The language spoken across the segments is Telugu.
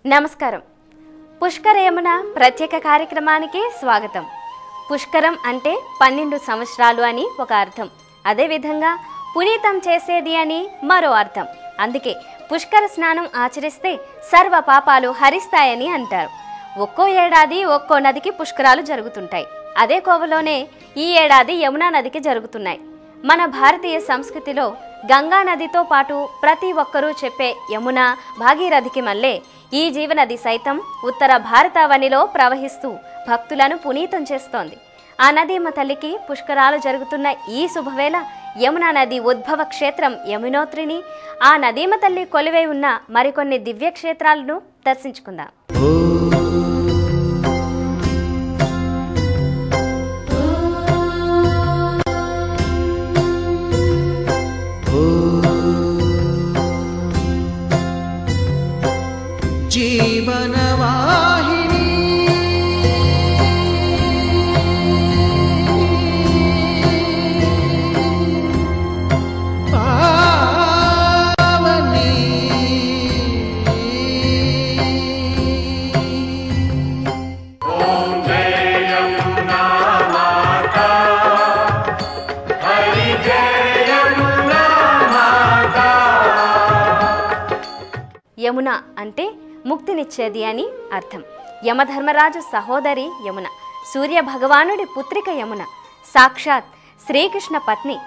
నమస్కారం. పుష్కర యమున ప్రత్యేక కార్యక్రమానికి స్వాగతం. పుష్కరం అంటే 12 సంవత్సరాలు అని ఒక అర్థం. అదేవిధంగా పునీతం చేసేది అని మరో అర్థం. అందుకే పుష్కర స్నానం ఆచరిస్తే సర్వ పాపాలు హరిస్తాయని అంటారు. ఒక్కో ఏడాది ఒక్కో నదికి పుష్కరాలు జరుగుతుంటాయి. అదే కోవలోనే ఈ ఏడాది యమునా నదికి జరుగుతున్నాయి. మన భారతీయ సంస్కృతిలో గంగా నదితో పాటు ప్రతి ఒక్కరూ చెప్పే యమున, భాగీరథికి మళ్ళే ఈ జీవనది సైతం ఉత్తర భారతావనిలో ప్రవహిస్తూ భక్తులను పునీతం చేస్తోంది. ఆ నదీమ తల్లికి పుష్కరాలు జరుగుతున్న ఈ శుభవేళ యమునా నది ఉద్భవ క్షేత్రం యమునోత్రిని, ఆ నదీమ తల్లి కొలువై ఉన్న మరికొన్ని దివ్య క్షేత్రాలను దర్శించుకుందాం. జీవనవాహిని పావని ఓం జయ యమునా మాతా హరి జయ యమునా మాతా. యమున అంటే ముక్తినిచ్చేది అని అర్థం. యమధర్మరాజు సహోదరి యమున, సూర్య భగవానుడి పుత్రిక యమున, సాక్షాత్ శ్రీకృష్ణ పత్ని.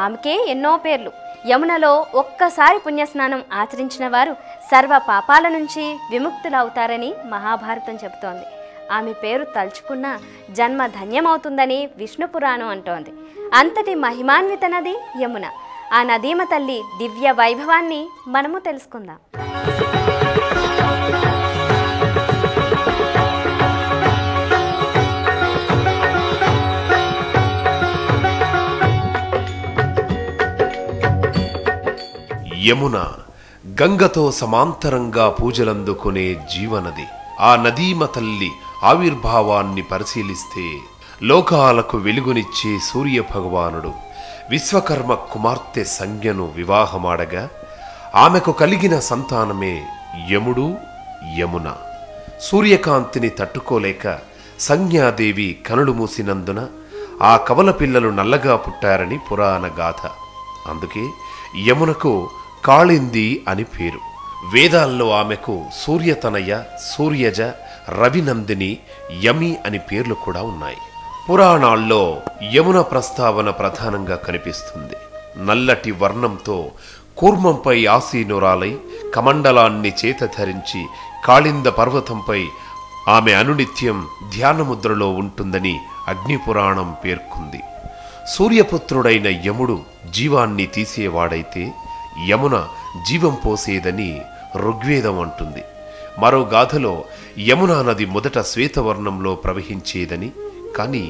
ఆమెకే ఎన్నో పేర్లు. యమునలో ఒక్కసారి పుణ్యస్నానం ఆచరించిన వారు సర్వ పాపాల నుంచి విముక్తులవుతారని మహాభారతం చెబుతోంది. ఆమె పేరు తలుచుకున్న జన్మ ధన్యమవుతుందని విష్ణు పురాణం అంటోంది. అంతటి మహిమాన్విత నది యమున. ఆ నదీమ తల్లి దివ్య వైభవాన్ని మనము తెలుసుకుందాం. యమున గంగతో సమాంతరంగా పూజలందుకునే జీవనది. ఆ నదీమ తల్లి ఆవిర్భావాన్ని పరిశీలిస్తే లోకాలకు వెలుగునిచ్చే సూర్య భగవానుడు విశ్వకర్మ కుమార్తె సంజ్ఞను వివాహమాడగా ఆమెకు కలిగిన సంతానమే యముడు, యమున. సూర్యకాంతిని తట్టుకోలేక సంజ్ఞాదేవి కనులు మూసినందున ఆ కవల పిల్లలు నల్లగా పుట్టారని పురాణ గాథ. అందుకే యమునకు కాళింది అని పేరు. వేదాల్లో ఆమెకు సూర్యతనయ, సూర్యజ, రవినందిని, యమి అని పేర్లు కూడా ఉన్నాయి. పురాణాల్లో యమున ప్రస్తావన ప్రధానంగా కనిపిస్తుంది. నల్లటి వర్ణంతో కూర్మంపై ఆసీనురాలై కమండలాన్ని చేత ధరించి కాళింద పర్వతంపై ఆమె అనునిత్యం ధ్యానముద్రలో ఉంటుందని అగ్నిపురాణం పేర్కొంది. సూర్యపుత్రుడైన యముడు జీవాన్ని తీసేవాడైతే యమున జీవం పోసేదని ఋగ్వేదం అంటుంది. మరో గాథలో యమునా నది మొదట శ్వేతవర్ణంలో ప్రవహించేదని, కానీ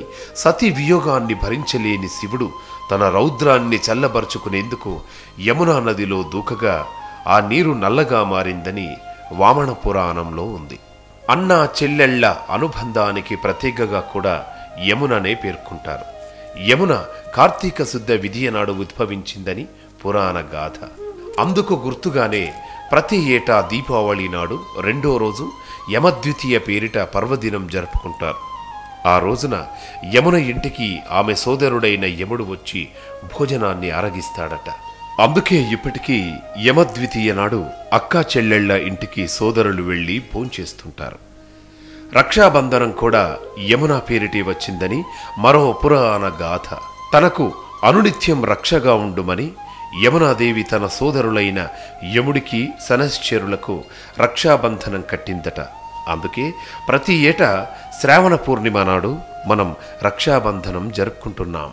సతీ వియోగాన్ని భరించలేని శివుడు తన రౌద్రాన్ని చల్లబరుచుకునేందుకు యమునా నదిలో దూకగా ఆ నీరు నల్లగా మారిందని వామన పురాణంలో ఉంది. అన్నా చెల్లెళ్ల అనుబంధానికి ప్రతీకగా కూడా యముననే పేర్కొంటారు. యమున కార్తీక శుద్ధ విధియ నాడు ఉద్భవించిందని పురాణ గాథ. అందుకు గుర్తుగానే ప్రతి ఏటా దీపావళి నాడు 2వ రోజు యమద్వితీయ పేరిట పర్వదినం జరుపుకుంటారు. ఆ రోజున యమున ఇంటికి ఆమె సోదరుడైన యముడు వచ్చి భోజనాన్ని ఆరగిస్తాడట. అందుకే ఇప్పటికీ యమద్వితీయ నాడు అక్కా చెల్లెళ్ల ఇంటికి సోదరులు వెళ్లి భోంచేస్తుంటారు. రక్షాబంధనం కూడా యమునా పేరిటి వచ్చిందని మరో పురాణ గాథ. తనకు అనునిత్యం రక్షగా ఉండుమని యమునాదేవి తన సోదరులైన యముడికి, సనశ్చరులకు రక్షాబంధనం కట్టిందట. అందుకే ప్రతి ఏటా శ్రావణ పూర్ణిమ నాడు మనం రక్షాబంధనం జరుపుకుంటున్నాం.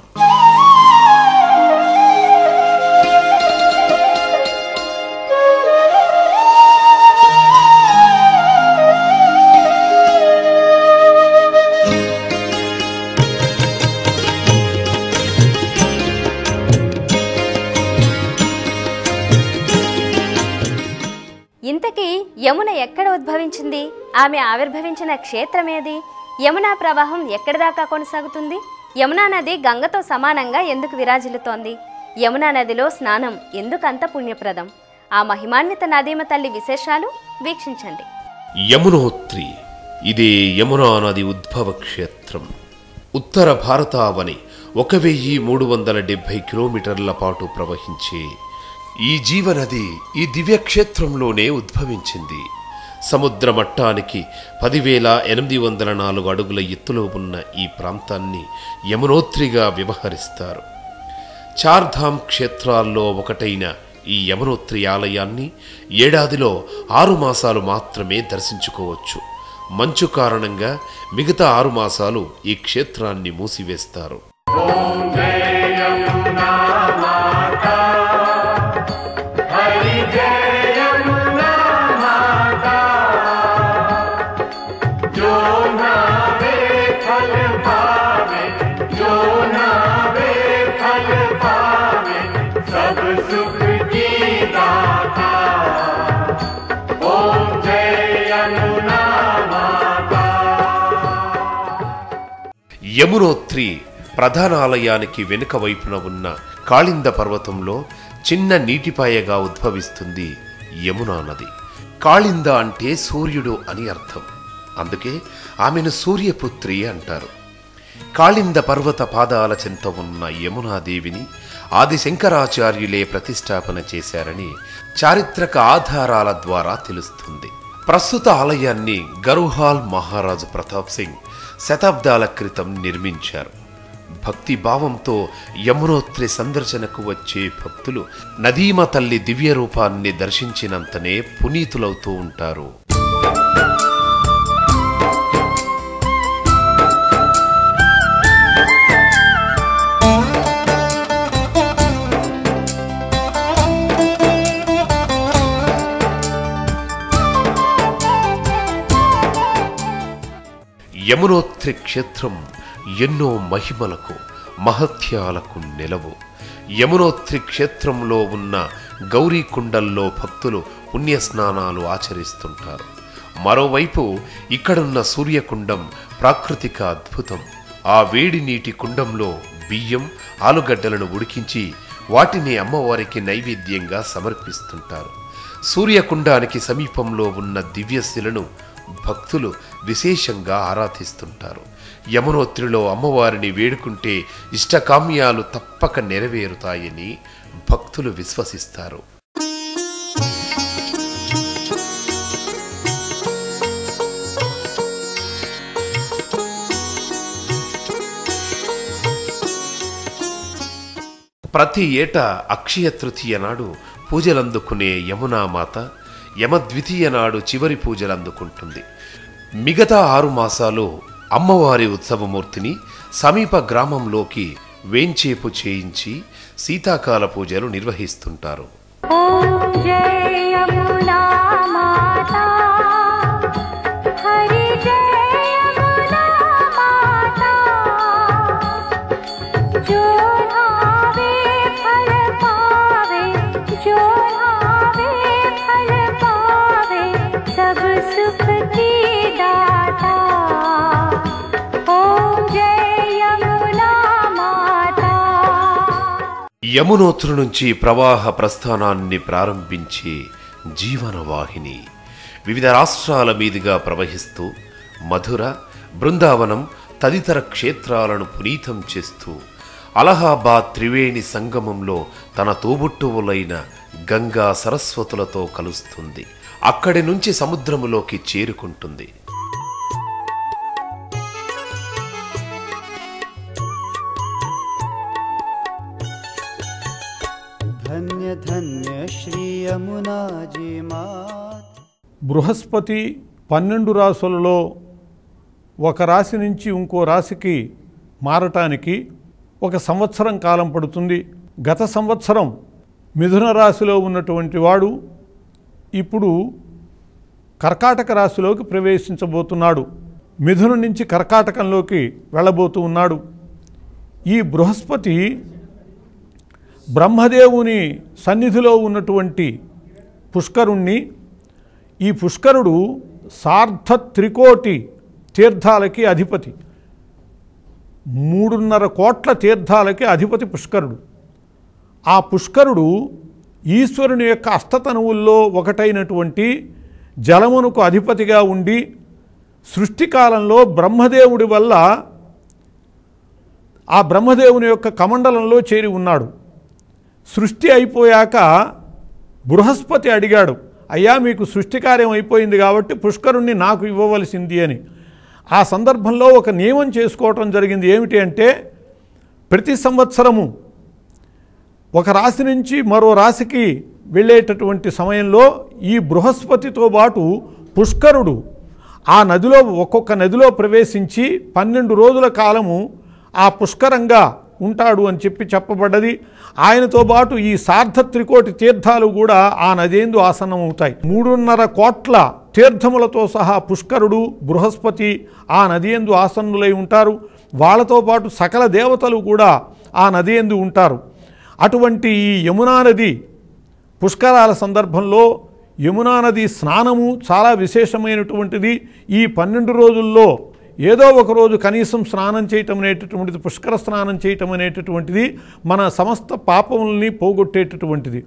ఇంతకీ యమున ఎక్కడ ఉద్భవించింది? ఆమె ఆవిర్భవించిన క్షేత్రమేది? యమునా ప్రవాహం ఎక్కడి దాకా కొనసాగుతుంది? యమునా నది గంగతో సమానంగా ఎందుకు విరాజిల్లుతోంది? యమునా నదిలో స్నానం ఎందుకంత పుణ్యప్రదం? ఆ మహిమాన్విత నదీమ తల్లి విశేషాలు వీక్షించండి. యమునోత్రి ఇదే యమునా నది ఉద్భవ క్షేత్రం. ఉత్తర భారతావని 1370 కిలోమీటర్ల పాటు ప్రవహించే ఈ జీవనది ఈ దివ్యక్షేత్రంలోనే ఉద్భవించింది. సముద్ర మట్టానికి 10,804 అడుగుల ఎత్తులో ఉన్న ఈ ప్రాంతాన్ని యమునోత్రిగా వ్యవహరిస్తారు. చార్ధామ్ క్షేత్రాల్లో ఒకటైన ఈ యమునోత్రి ఆలయాన్ని ఏడాదిలో 6 మాసాలు మాత్రమే దర్శించుకోవచ్చు. మంచు కారణంగా మిగతా 6 మాసాలు ఈ క్షేత్రాన్ని మూసివేస్తారు. యమునోత్రి ప్రధాన ఆలయానికి వెనుక వైపున ఉన్న కాళింద పర్వతంలో చిన్న నీటిపాయగా ఉద్భవిస్తుంది యమునా నది. కాళింద అంటే సూర్యుడు అని అర్థం. అందుకే ఆమెను సూర్యపుత్రి అంటారు. కాళింద పర్వత పాదాల చెంత ఉన్న యమునాదేవిని ఆది శంకరాచార్యులే ప్రతిష్టాపన చేశారని చారిత్రక ఆధారాల ద్వారా తెలుస్తుంది. ప్రస్తుత ఆలయాన్ని గరుహాల్ మహారాజు ప్రతాప్ సింగ్ శతాబ్దాల క్రితం నిర్మించారు. భక్తి భావంతో యమునోత్రి సందర్శనకు వచ్చే భక్తులు నదీమ తల్లి దివ్య రూపాన్ని దర్శించినంతనే పునీతులవుతూ ఉంటారు. యమునోత్రి క్షేత్రం ఎన్నో మహిమలకు మహత్యాలకు నెలవు. యమునోత్రి క్షేత్రంలో ఉన్న గౌరీకుండల్లో భక్తులు పుణ్యస్నానాలు ఆచరిస్తుంటారు. మరోవైపు ఇక్కడున్న సూర్యకుండం ప్రాకృతిక అద్భుతం. ఆ వేడి నీటి కుండంలో బియ్యం, ఆలుగడ్డలను ఉడికించి వాటిని అమ్మవారికి నైవేద్యంగా సమర్పిస్తుంటారు. సూర్యకుండానికి సమీపంలో ఉన్న దివ్యశిలను భక్తులు విశేషంగా ఆరాధిస్తుంటారు. యమునోత్రిలో అమ్మవారిని వేడుకుంటే ఇష్టకామ్యాలు తప్పక నెరవేరుతాయని భక్తులు విశ్వసిస్తారు. ప్రతి ఏటా అక్షయ తృతీయ నాడు పూజలందుకునే యమునామాత యమద్వితీయ నాడు చివరి పూజలందుకుంటుంది. మిగతా 6 మాసాలు అమ్మవారి ఉత్సవమూర్తిని సమీప గ్రామంలోకి వేంచేపు చేయించి శీతాకాల పూజలు నిర్వహిస్తుంటారు. యమునోత్రి నుంచి ప్రవాహ ప్రస్థానాన్ని ప్రారంభించే జీవనవాహిని వివిధ రాష్ట్రాల మీదుగా ప్రవహిస్తూ మధుర, బృందావనం తదితర క్షేత్రాలను పునీతం చేస్తూ అలహాబాద్ త్రివేణి సంగమంలో తన తోబుట్టువులైన గంగా సరస్వతులతో కలుస్తుంది. అక్కడి నుంచి సముద్రములోకి చేరుకుంటుంది. బృహస్పతి 12 రాశులలో ఒక రాశి నుంచి ఇంకో రాశికి మారటానికి 1 సంవత్సరం కాలం పడుతుంది. గత సంవత్సరం మిథున రాశిలో ఉన్నటువంటి వాడు ఇప్పుడు కర్కాటక రాశిలోకి ప్రవేశించబోతున్నాడు. మిథున నుంచి కర్కాటకంలోకి వెళ్ళబోతూ ఉన్నాడు. ఈ బృహస్పతి బ్రహ్మదేవుని సన్నిధిలో ఉన్నటువంటి పుష్కరుణ్ణి, ఈ పుష్కరుడు సార్ధ త్రికోటి తీర్థాలకి అధిపతి, 3.5 కోట్ల తీర్థాలకి అధిపతి పుష్కరుడు. ఆ పుష్కరుడు ఈశ్వరుని యొక్క అష్టతనువుల్లో ఒకటైనటువంటి జలమునకు అధిపతిగా ఉండి సృష్టికాలంలో బ్రహ్మదేవుడి వల్ల ఆ బ్రహ్మదేవుని యొక్క కమండలంలో చేరి ఉన్నాడు. సృష్టి అయిపోయాక బృహస్పతి అడిగాడు, అయ్యా మీకు సృష్టి కార్యం అయిపోయింది కాబట్టి పుష్కరుణ్ణి నాకు ఇవ్వవలసింది అని. ఆ సందర్భంలో ఒక నియమం చేసుకోవటం జరిగింది. ఏమిటి అంటే, ప్రతి సంవత్సరము ఒక రాశి నుంచి మరో రాశికి వెళ్ళేటటువంటి సమయంలో ఈ బృహస్పతితో పాటు పుష్కరుడు ఆ నదిలో ఒక్కొక్క నదిలో ప్రవేశించి 12 రోజుల కాలము ఆ పుష్కరంగా ఉంటాడు అని చెప్పబడ్డది. ఆయనతో పాటు ఈ సార్ధ త్రికోటి తీర్థాలు కూడా ఆ నదేందు ఆసన్నమవుతాయి. 3.5 కోట్ల తీర్థములతో సహా పుష్కరుడు బృహస్పతి ఆ నదియందు ఆసన్నులై ఉంటారు. వాళ్ళతో పాటు సకల దేవతలు కూడా ఆ నదియందు ఉంటారు. అటువంటి ఈ యమునా నది పుష్కరాల సందర్భంలో యమునా నది స్నానము చాలా విశేషమైనటువంటిది. ఈ 12 రోజుల్లో ఏదో ఒక రోజు కనీసం స్నానం చేయటం అనేటటువంటిది, పుష్కర స్నానం చేయటం అనేటటువంటిది మన సమస్త పాపముల్ని పోగొట్టేటటువంటిది.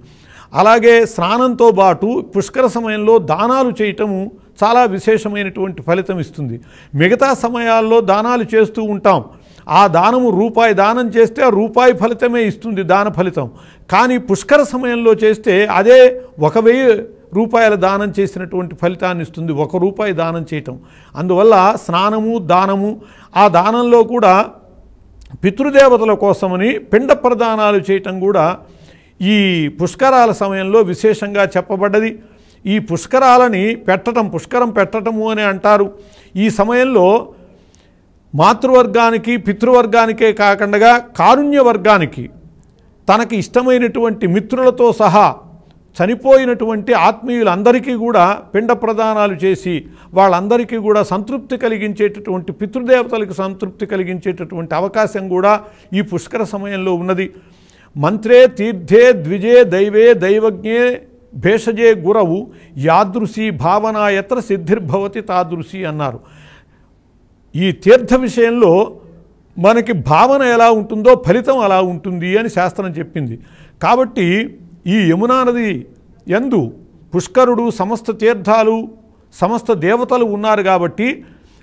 అలాగే స్నానంతో పాటు పుష్కర సమయంలో దానాలు చేయటము చాలా విశేషమైనటువంటి ఫలితం ఇస్తుంది. మిగతా సమయాల్లో దానాలు చేస్తూ ఉంటాం. ఆ దానము రూపాయి దానం చేస్తే ఆ రూపాయి ఫలితమే ఇస్తుంది, దాన ఫలితం. కానీ పుష్కర సమయంలో చేస్తే అదే 1000 రూపాయల దానం చేసినటువంటి ఫలితాన్ని ఇస్తుంది, 1 రూపాయి దానం చేయటం. అందువల్ల స్నానము దానము, ఆ దానంలో కూడా పితృదేవతల కోసమని పిండ ప్రదానాలు చేయటం కూడా ఈ పుష్కరాల సమయంలో విశేషంగా చెప్పబడ్డది. ఈ పుష్కరాలని పెట్టడం, పుష్కరం పెట్టడము అని అంటారు. ఈ సమయంలో మాతృవర్గానికి పితృవర్గానికే కాకుండా కారుణ్య వర్గానికి తనకి ఇష్టమైనటువంటి మిత్రులతో సహా చనిపోయినటువంటి ఆత్మీయులందరికీ కూడా పిండ ప్రదానాలు చేసి వాళ్ళందరికీ కూడా సంతృప్తి కలిగించేటటువంటి, పితృదేవతలకు సంతృప్తి కలిగించేటటువంటి అవకాశం కూడా ఈ పుష్కర సమయంలో ఉన్నది. మంత్రే తీర్థే ద్విజే దైవే దైవజ్ఞే భేషజే గురవు యాదృశీ భావన యత్ర సిద్ధిర్భవతి తాదృశి అన్నారు. ఈ తీర్థ విషయంలో మనకి భావన ఎలా ఉంటుందో ఫలితం అలా ఉంటుంది అని శాస్త్రం చెప్పింది. కాబట్టి ఈ యమునా నది యందు పుష్కరుడు, సమస్త తీర్థాలు, సమస్త దేవతలు ఉన్నారు కాబట్టి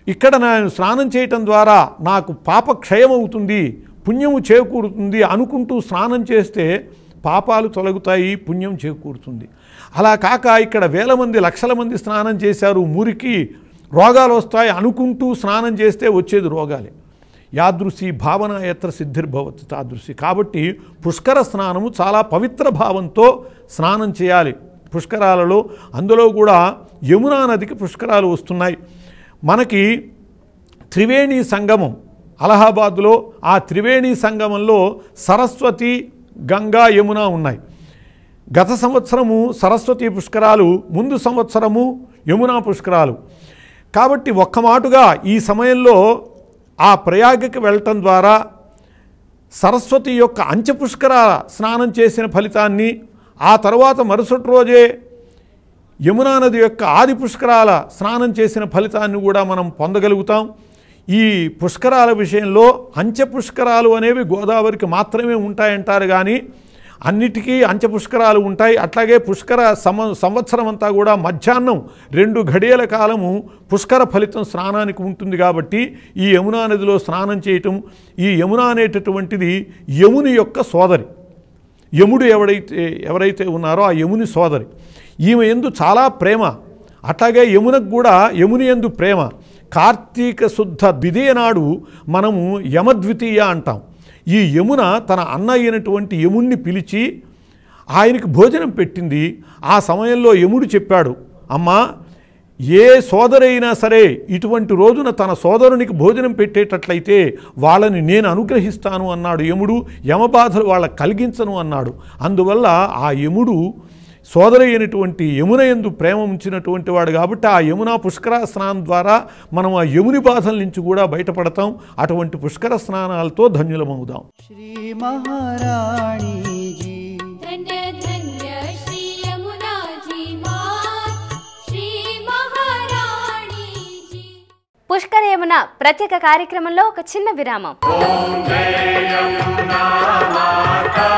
ఇక్కడ నేను స్నానం చేయటం ద్వారా నాకు పాప క్షయమవుతుంది, పుణ్యము చేకూరుతుంది అనుకుంటూ స్నానం చేస్తే పాపాలు తొలగుతాయి, పుణ్యం చేకూరుతుంది. అలా కాక ఇక్కడ వేల మంది లక్షల మంది స్నానం చేశారు, మురికి రోగాలు వస్తాయి అనుకుంటూ స్నానం చేస్తే వచ్చేది రోగాలే. యాదృశి భావన యత్ర సిద్ధిర్భవతి తాదృశి. కాబట్టి పుష్కర స్నానము చాలా పవిత్ర భావంతో స్నానం చేయాలి పుష్కరాలలో. అందులో కూడా యమునా నదికి పుష్కరాలు వస్తున్నాయి. మనకి త్రివేణి సంగమం అలహాబాద్లో, ఆ త్రివేణి సంగమంలో సరస్వతి, గంగా, యమున ఉన్నాయి. గత సంవత్సరము సరస్వతి పుష్కరాలు, ముందు సంవత్సరము యమునా పుష్కరాలు. కాబట్టి ఒక్క మాటుగా ఈ సమయంలో ఆ ప్రయాగకి వెళ్ళటం ద్వారా సరస్వతి యొక్క అంచెపుష్కర స్నానం చేసిన ఫలితాన్ని, ఆ తర్వాత మరుసటి రోజే యమునా నది యొక్క ఆది పుష్కరాల స్నానం చేసిన ఫలితాన్ని కూడా మనం పొందగలుగుతాం. ఈ పుష్కరాల విషయంలో అంచెపుష్కరాలు అనేవి గోదావరికి మాత్రమే ఉంటాయంటారు, కానీ అన్నిటికీ అంచెపుష్కరాలు ఉంటాయి. అట్లాగే పుష్కర సంవత్సరం అంతా కూడా మధ్యాహ్నం 2 గడియల కాలము పుష్కర ఫలితం స్నానానికి ఉంటుంది. కాబట్టి ఈ యమునా నదిలో స్నానం చేయటం, ఈ యమున అనేటటువంటిది యముని యొక్క సోదరి. యముడు ఎవరైతే ఉన్నారో ఆ యముని సోదరి. ఈమె యందు చాలా ప్రేమ. అట్లాగే యమునకు కూడా యముని యందు ప్రేమ. కార్తీక శుద్ధ ద్వితీయ నాడు మనము యమద్వితీయ అంటాం. ఈ యమున తన అన్న అయినటువంటి యముణ్ణి పిలిచి ఆయనకి భోజనం పెట్టింది. ఆ సమయంలో యముడు చెప్పాడు, అమ్మా, ఏ సోదరైనా సరే ఇటువంటి రోజున తన సోదరునికి భోజనం పెట్టేటట్లయితే వాళ్ళని నేను అనుగ్రహిస్తాను అన్నాడు యముడు. యమబాధలు వాళ్ళకి కలిగించను అన్నాడు. అందువల్ల ఆ యముడు సోదరి అయినటువంటి యమున యందు ప్రేమ ఉంచినటువంటి వాడు కాబట్టి ఆ యమునా పుష్కర స్నానం ద్వారా మనం ఆ యముని బాధల నుంచి కూడా బయటపడతాం. అటువంటి పుష్కర స్నానాలతో ధన్యులమవుదాం. श्री महारानी जी धन्य धन्य श्री यमुना जी मात श्री महारानी जी. పుష్కర యమున ప్రత్యేక కార్యక్రమంలో ఒక చిన్న విరామం. ఓం జయ యమునా మాతా